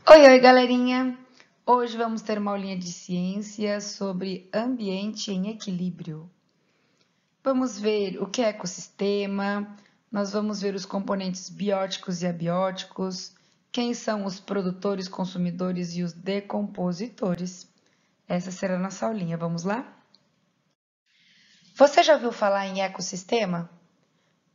Oi, galerinha! Hoje vamos ter uma aulinha de ciência sobre ambiente em equilíbrio. Vamos ver o que é ecossistema, nós vamos ver os componentes bióticos e abióticos, quem são os produtores, consumidores e os decompositores. Essa será a nossa aulinha, vamos lá? Você já ouviu falar em ecossistema?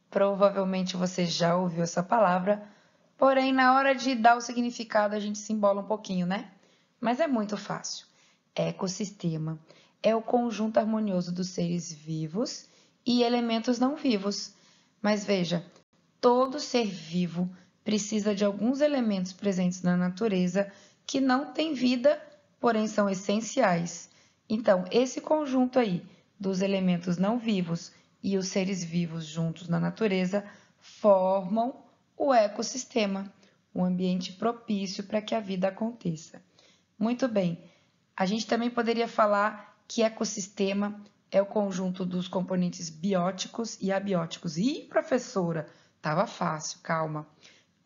Provavelmente você já ouviu essa palavra, porém, na hora de dar o significado, a gente se embola um pouquinho, né? Mas é muito fácil. Ecossistema é o conjunto harmonioso dos seres vivos e elementos não vivos. Mas veja, todo ser vivo precisa de alguns elementos presentes na natureza que não têm vida, porém são essenciais. Então, esse conjunto aí dos elementos não vivos e os seres vivos juntos na natureza formam o ecossistema, um ambiente propício para que a vida aconteça. Muito bem, a gente também poderia falar que ecossistema é o conjunto dos componentes bióticos e abióticos. Ih, professora, estava fácil, calma.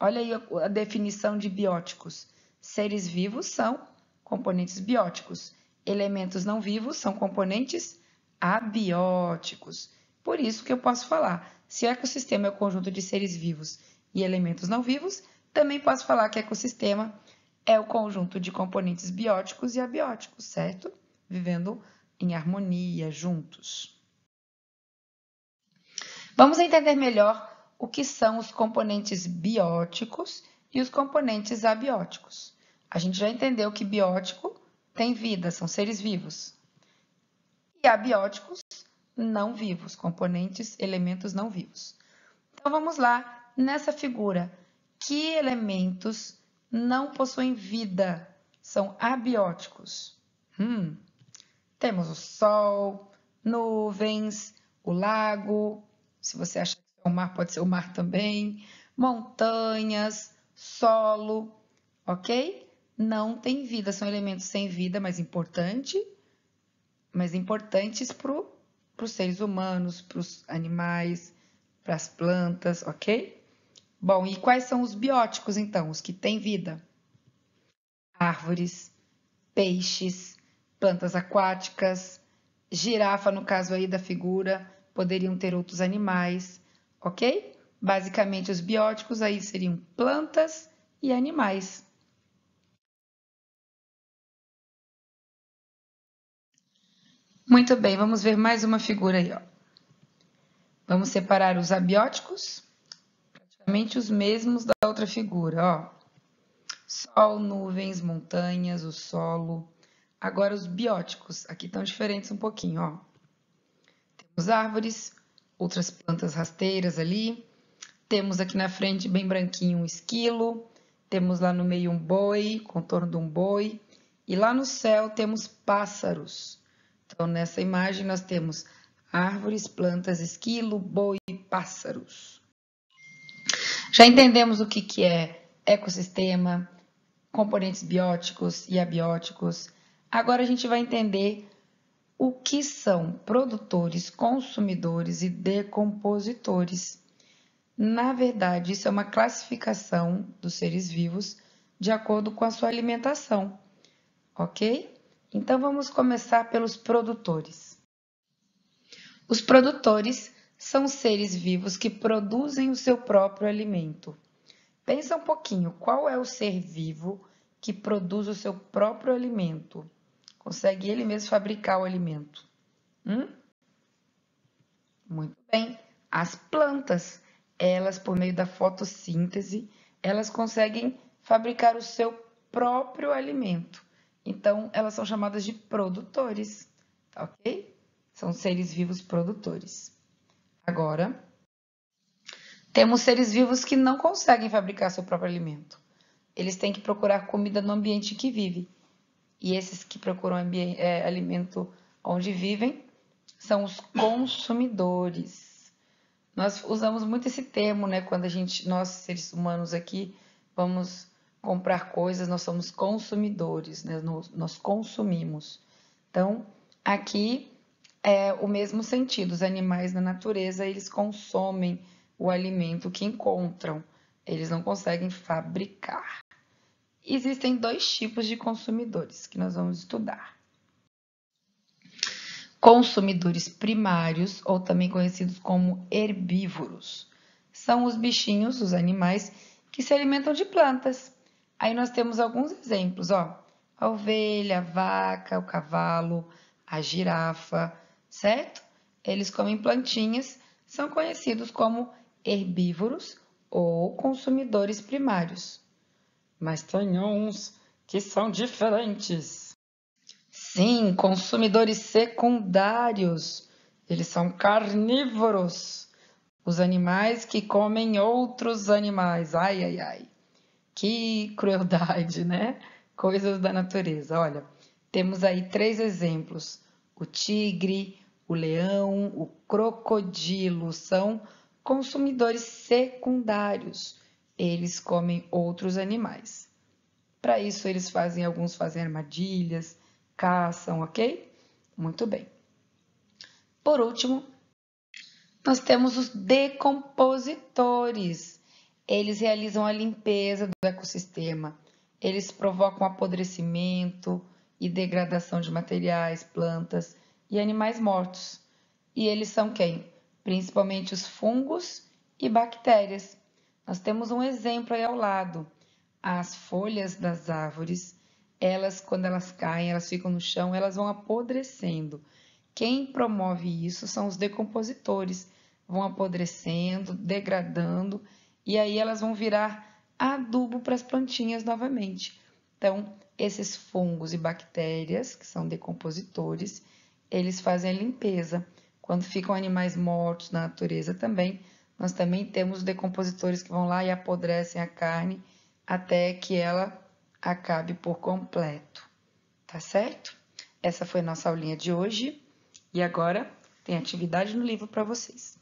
Olha aí a definição de bióticos. Seres vivos são componentes bióticos. Elementos não vivos são componentes abióticos. Por isso que eu posso falar, se o ecossistema é o conjunto de seres vivos e elementos não vivos, também posso falar que ecossistema é o conjunto de componentes bióticos e abióticos, certo? Vivendo em harmonia, juntos. Vamos entender melhor o que são os componentes bióticos e os componentes abióticos. A gente já entendeu que biótico tem vida, são seres vivos. E abióticos, não vivos, componentes, elementos não vivos. Então vamos lá, nessa figura, que elementos não possuem vida, são abióticos? Temos o sol, nuvens, o lago, se você achar que é o mar, pode ser o mar também, montanhas, solo, ok? Não tem vida, são elementos sem vida, mas importantes para os seres humanos, para os animais, para as plantas, ok? Bom, e quais são os bióticos, então? Os que têm vida? Árvores, peixes, plantas aquáticas, girafa, no caso aí da figura, poderiam ter outros animais, ok? Basicamente, os bióticos aí seriam plantas e animais. Muito bem, vamos ver mais uma figura aí, ó. Vamos separar os abióticos, praticamente os mesmos da outra figura, ó. Sol, nuvens, montanhas, o solo. Agora os bióticos, aqui estão diferentes um pouquinho, ó. Temos árvores, outras plantas rasteiras ali. Temos aqui na frente, bem branquinho, um esquilo. Temos lá no meio um boi, contorno de um boi. E lá no céu temos pássaros. Então, nessa imagem, nós temos árvores, plantas, esquilo, boi e pássaros. Já entendemos o que é ecossistema, componentes bióticos e abióticos. Agora a gente vai entender o que são produtores, consumidores e decompositores. Na verdade, isso é uma classificação dos seres vivos de acordo com a sua alimentação, ok? Então vamos começar pelos produtores. Os produtores são seres vivos que produzem o seu próprio alimento. Pensa um pouquinho, qual é o ser vivo que produz o seu próprio alimento? Consegue ele mesmo fabricar o alimento? Muito bem. As plantas, elas, por meio da fotossíntese, elas conseguem fabricar o seu próprio alimento. Então, elas são chamadas de produtores, tá ok? São seres vivos produtores. Agora, temos seres vivos que não conseguem fabricar seu próprio alimento. Eles têm que procurar comida no ambiente que vive. E esses que procuram alimento onde vivem são os consumidores. Nós usamos muito esse termo, né? Quando nós seres humanos aqui, vamos comprar coisas, nós somos consumidores, né? Nós consumimos. Então, aqui é o mesmo sentido. Os animais na natureza, eles consomem o alimento que encontram. Eles não conseguem fabricar. Existem dois tipos de consumidores que nós vamos estudar. Consumidores primários, ou também conhecidos como herbívoros, são os bichinhos, os animais, que se alimentam de plantas. Aí nós temos alguns exemplos, ó. A ovelha, a vaca, o cavalo, a girafa, certo? Eles comem plantinhas, são conhecidos como herbívoros ou consumidores primários. Mas tem uns que são diferentes. Sim, consumidores secundários. Eles são carnívoros. Os animais que comem outros animais. Ai, ai, ai. Que crueldade, né? Coisas da natureza. Olha, temos aí 3 exemplos. O tigre, o leão, o crocodilo são consumidores secundários. Eles comem outros animais. Para isso, alguns fazem armadilhas, caçam, ok? Muito bem. Por último, nós temos os decompositores. Eles realizam a limpeza do ecossistema. Eles provocam apodrecimento e degradação de materiais, plantas e animais mortos. E eles são quem? Principalmente os fungos e bactérias. Nós temos um exemplo aí ao lado. As folhas das árvores, quando elas caem, elas ficam no chão, elas vão apodrecendo. Quem promove isso são os decompositores, vão apodrecendo, degradando, e aí elas vão virar adubo para as plantinhas novamente. Então, esses fungos e bactérias, que são decompositores, eles fazem a limpeza. Quando ficam animais mortos na natureza também, nós também temos decompositores que vão lá e apodrecem a carne até que ela acabe por completo, tá certo? Essa foi nossa aulinha de hoje e agora tem atividade no livro para vocês.